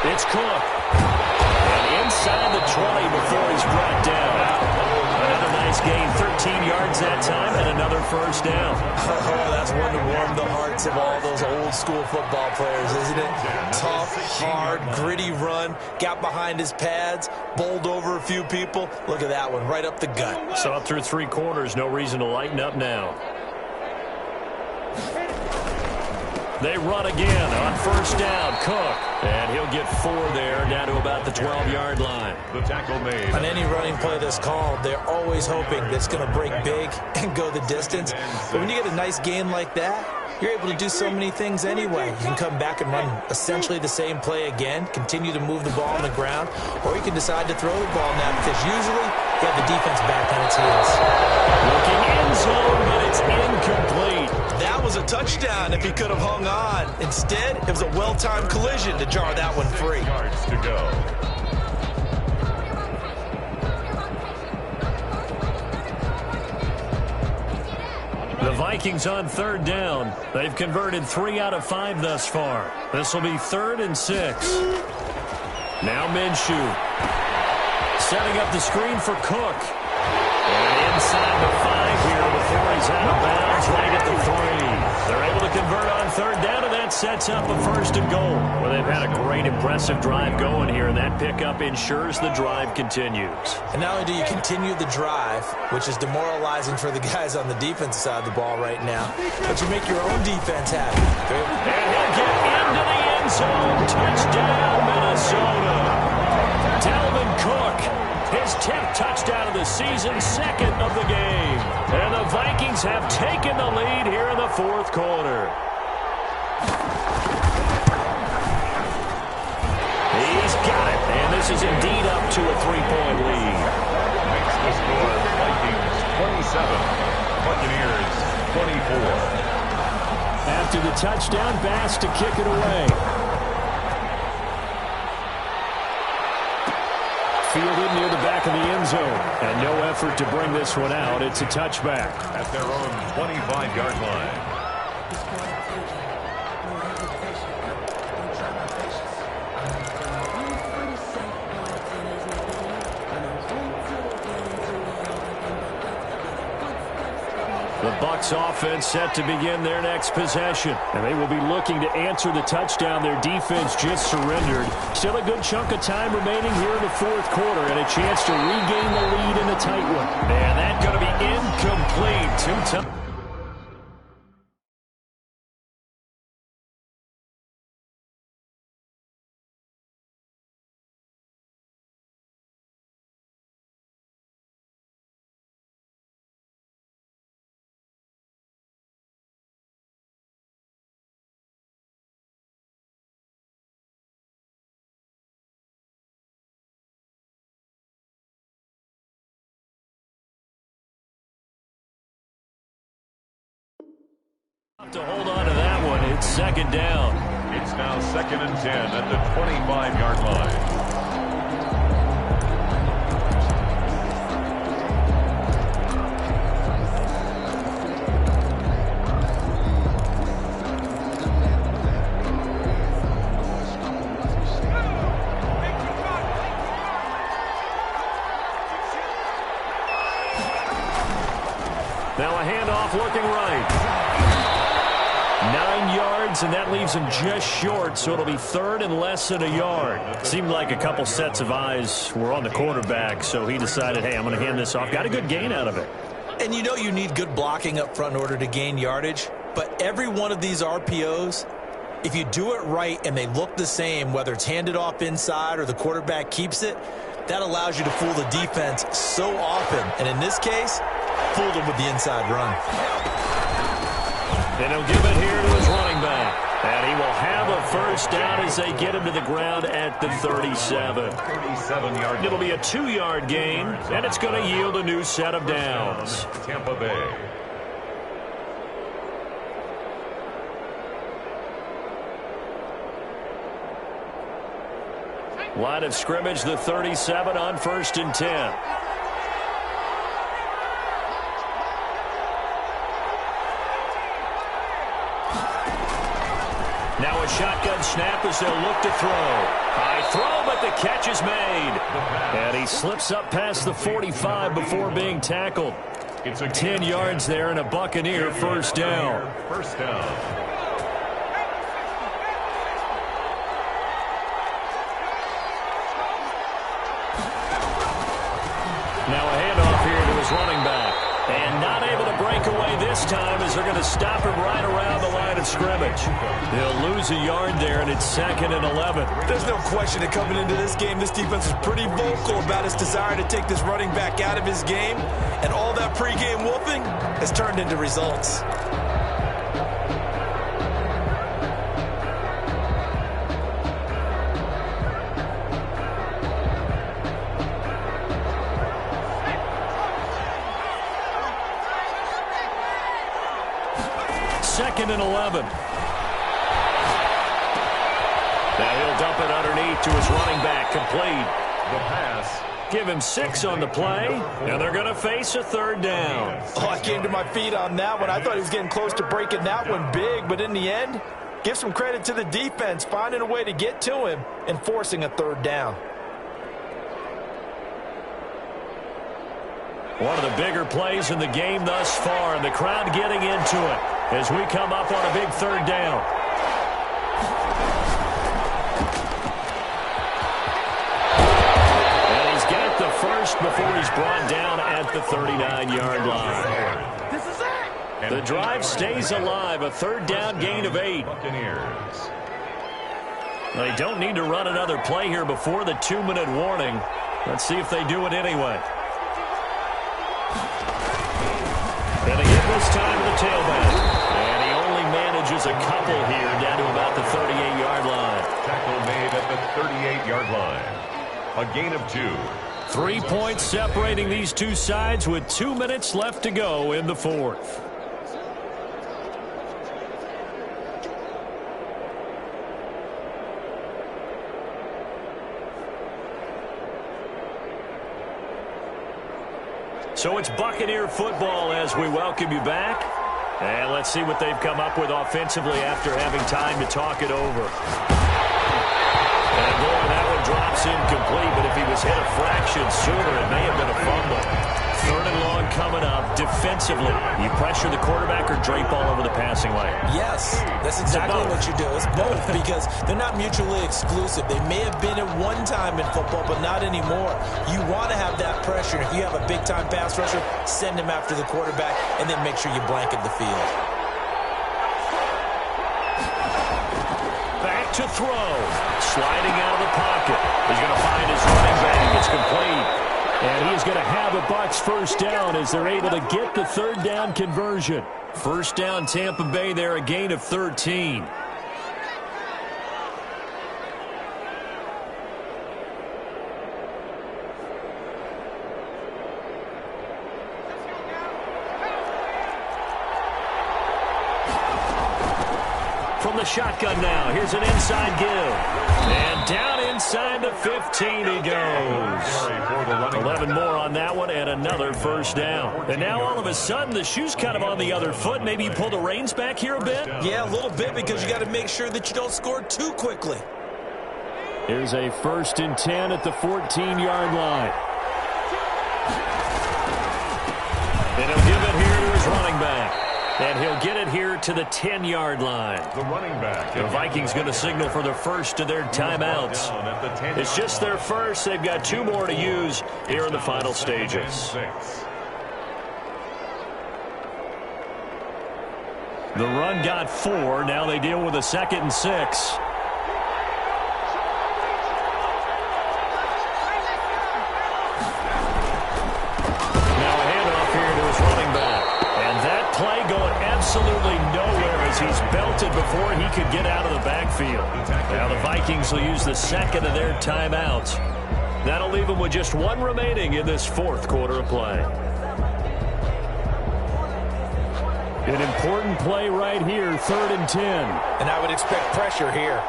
It's Cook. And inside the 20 before he's brought down. Another nice gain, 13 yards that time, and another first down. Oh, that's one to warm the hearts of all those old-school football players, isn't it? Tough, hard, gritty run, got behind his pads, bowled over a few people. Look at that one, right up the gut. So up through 3 quarters, no reason to lighten up now. They run again on first down. Cook. And he'll get 4 there, down to about the 12-yard line. The tackle made. On any running play that's called, they're always hoping that it's going to break big and go the distance. But when you get a nice gain like that, you're able to do so many things anyway. You can come back and run essentially the same play again, continue to move the ball on the ground, or you can decide to throw the ball now because usually you have the defense back on its heels. Looking end zone, but it's incomplete. That was a touchdown if he could have hung on. Instead, it was a well-timed collision to jar that one free. Yards to go. The Vikings on 3rd down. They've converted 3 out of 5 thus far. This will be 3rd and 6. Now Minshew. Setting up the screen for Cook. And inside the 5 here before he's out of bounds right at the 3. They're able to convert on 3rd down, and that sets up a 1st and goal. Well, they've had a great, impressive drive going here, and that pickup ensures the drive continues. And not only do you continue the drive, which is demoralizing for the guys on the defensive side of the ball right now, but you make your own defense happy. And he'll get into the end zone. Touchdown, Minnesota. Dalvin Cook, his 10th touchdown of the season, 2nd of the game. And the Vikings have taken the lead here in the 4th quarter. He's got it, and this is indeed up to a 3-point lead. Makes the score Vikings 27, Buccaneers 24. After the touchdown, Bass to kick it away. Fielded near the back of the end zone. And no effort to bring this one out. It's a touchback. At their own 25-yard line. The Bucs offense set to begin their next possession. And they will be looking to answer the touchdown their defense just surrendered. Still a good chunk of time remaining here in the 4th quarter and a chance to regain the lead in a tight one. And that's going to be incomplete. 2 times. To hold on to that one, it's 2nd down. It's now 2nd and 10 at the 25-yard line. Now a handoff looking right. 9 yards, and that leaves him just short, so it'll be 3rd and less than a yard. Seemed like a couple sets of eyes were on the quarterback, so he decided, hey, I'm going to hand this off. Got a good gain out of it. And you know you need good blocking up front in order to gain yardage, but every one of these RPOs, if you do it right and they look the same, whether it's handed off inside or the quarterback keeps it, That allows you to fool the defense so often. And in this case, fooled him with the inside run. And he'll give it here to his running back. And he will have a first down as they get him to the ground at the 37. 37-yard. It'll be a 2-yard gain, and it's going to yield a new set of downs. Tampa Bay. Line of scrimmage, the 37 on 1st and 10. Now a shotgun snap as they'll look to throw. High throw, but the catch is made. And he slips up past the 45 before being tackled. It's a 10 yards there and a Buccaneer first down. First down. Now a handoff here to his running back. And not able to break away this time as they're going to stop him right around the line of scrimmage. They'll lose a yard there, and it's 2nd and 11. There's no question that coming into this game, this defense is pretty vocal about its desire to take this running back out of his game. And all that pregame wolfing has turned into results. Second and 11. Now he'll dump it underneath to his running back, complete. The pass. Give him 6 on the play, and they're going to face a 3rd down. Oh, I came to my feet on that one. I thought he was getting close to breaking that one big, but in the end, give some credit to the defense, finding a way to get to him and forcing a 3rd down. One of the bigger plays in the game thus far, and the crowd getting into it as we come up on a big 3rd down. And he's got the first before he's brought down at the 39-yard line. This is it. The drive stays alive, a 3rd down gain of 8. Buccaneers. They don't need to run another play here before the 2-minute warning. Let's see if they do it anyway. And again this time to the tailback. And he only manages a couple here down to about the 38-yard line. Tackle made at the 38-yard line. A gain of 2. 3 points separating these two sides with 2 minutes left to go in the 4th. So it's Buccaneer football as we welcome you back. And let's see what they've come up with offensively after having time to talk it over. And boy, that one drops incomplete, but if he was hit a fraction sooner, it may have been a fumble. 3rd and long coming up. Defensively, you pressure the quarterback or drape all over the passing lane? Yes, that's exactly what you do. It's both because they're not mutually exclusive. They may have been at one time in football, but not anymore. You want to have that pressure. If you have a big-time pass rusher, send him after the quarterback, and then make sure you blanket the field. Back to throw. Sliding out of the pocket. He's going to find his running back. It's complete. And he's going to have a Bucs first down as they're able to get the 3rd down conversion. First down Tampa Bay there, a gain of 13. From the shotgun now, here's an inside give. And down inside the 15 he goes. 11 more on that one and another first down. And now all of a sudden the shoe's kind of on the other foot. Maybe you pull the reins back here a bit? Yeah, a little bit because you got to make sure that you don't score too quickly. Here's a 1st and 10 at the 14-yard line. And he'll give it here to his running back. And he'll get it here to the 10-yard line. The running back. The Vikings going to signal for the first of their timeouts. It's just their first. They've got 2 more to use here in the final stages. The run got 4. Now they deal with a 2nd and 6. absolutely nowhere as he's belted before he could get out of the backfield. Now the Vikings will use the second of their timeouts. That'll leave them with just one remaining in this fourth quarter of play. An important play right here, 3rd and 10. And I would expect pressure here.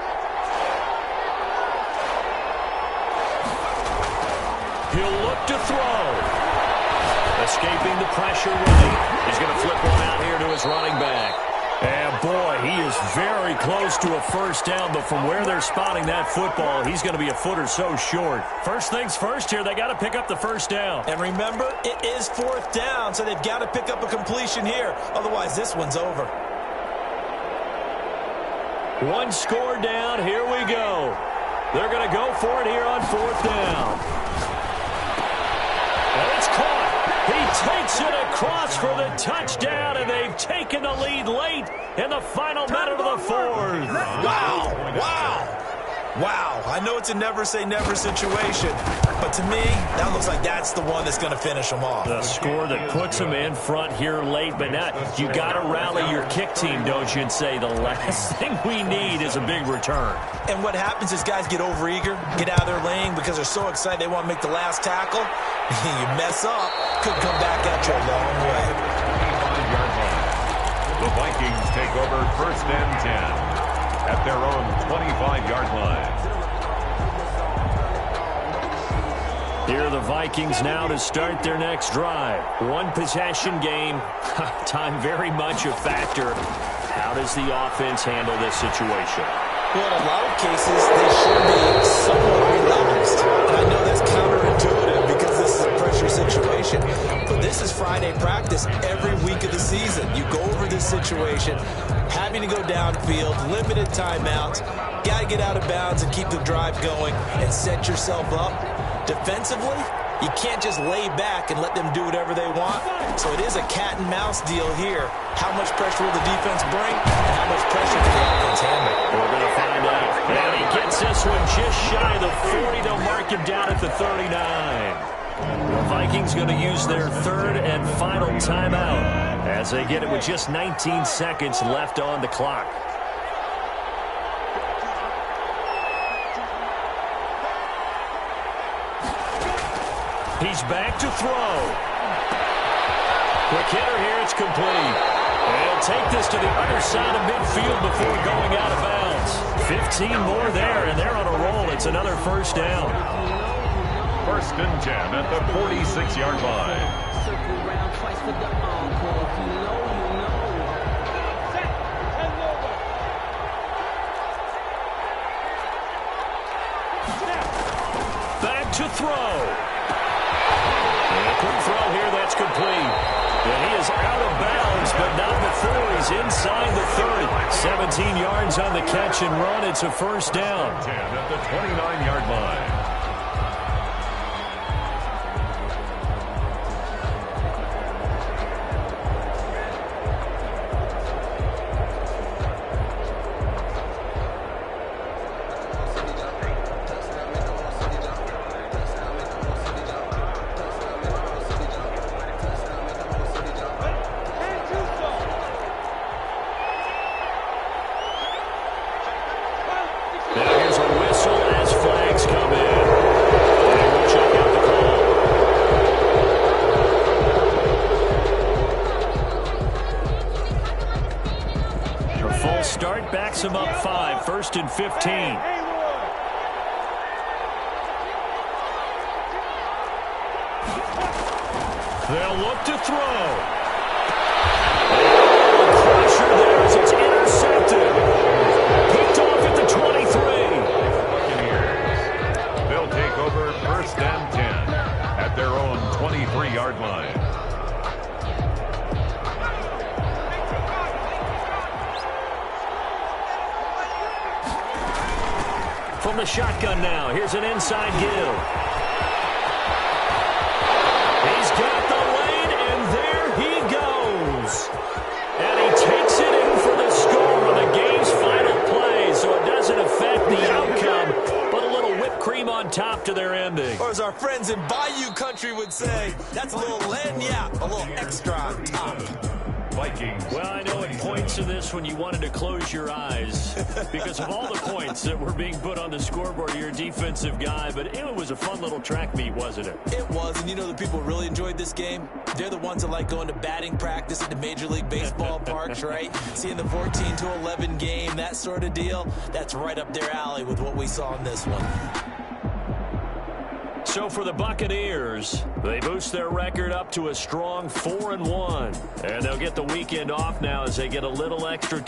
He'll look to throw. Escaping the pressure right. He's going to flip one out here to his running back. And boy, he is very close to a first down, but from where they're spotting that football, he's going to be a foot or so short. First things first here, they got to pick up the first down. And remember, it is 4th down, so they've got to pick up a completion here. Otherwise, this one's over. One score down, here we go. They're going to go for it here on 4th down. And it's caught. He takes it across for the touchdown, and they've taken the lead late in the final minute of the 4th. Wow, wow. Wow, I know it's a never-say-never situation, but to me, that looks like that's the one that's going to finish them off. The score that puts them in front here late, but now you got to rally your kick team, don't you, and say the last thing we need is a big return. And what happens is guys get overeager, get out of their lane because they're so excited they want to make the last tackle. You mess up, could come back at you a long way. The Vikings take over 1st and 10. At their own 25-yard line. Here are the Vikings now to start their next drive. One possession game. Time very much a factor. How does the offense handle this situation? Well, in a lot of cases, they should be somewhat relaxed. And I know that's counterintuitive because this is a pressure situation. But this is Friday practice every week of the season. You go over this situation, having to go downfield, limited timeouts, got to get out of bounds and keep the drive going and set yourself up. Defensively, you can't just lay back and let them do whatever they want. So it is a cat and mouse deal here. How much pressure will the defense bring and how much pressure can the offense handle? We're going to find out. And he gets this one just shy of the 40. They'll mark him down at the 39. The Vikings going to use their 3rd and final timeout as they get it with just 19 seconds left on the clock. He's back to throw. Quick hitter here, it's complete. And he'll take this to the other side of midfield before going out of bounds. 15 more there, and they're on a roll. It's another first down. 1st and 10 at the 46-yard line. Circle round twice for the encore. If you know, you know. Set and over. Back to throw. And a quick throw here, that's complete. And he is out of bounds, but not before he's inside the 30. 17 yards on the catch and run. It's a first down. 10 at the 29-yard line. Backs him up 5, 1st and 15. They'll look to throw. Pressure there as it's intercepted. Picked off at the 23. They'll take over 1st and 10 at their own 23-yard line. From the shotgun now, here's an inside give. He's got the lane, and there he goes. And he takes it in for the score on the game's final play, so it doesn't affect the outcome, but a little whipped cream on top to their ending. Or as our friends in Bayou Country would say, that's a little lagniappe, a little extra on top. Vikings. Well, I know at points in this when you wanted to close your eyes because of all the points that were being put on the scoreboard. You're a defensive guy, but it was a fun little track meet, wasn't it? It was, and you know the people who really enjoyed this game? They're the ones that like going to batting practice at the Major League Baseball parks, right? Seeing the 14-11 game, that sort of deal, that's right up their alley with what we saw in this one. So for the Buccaneers, they boost their record up to a strong 4-1. And they'll get the weekend off now as they get a little extra time.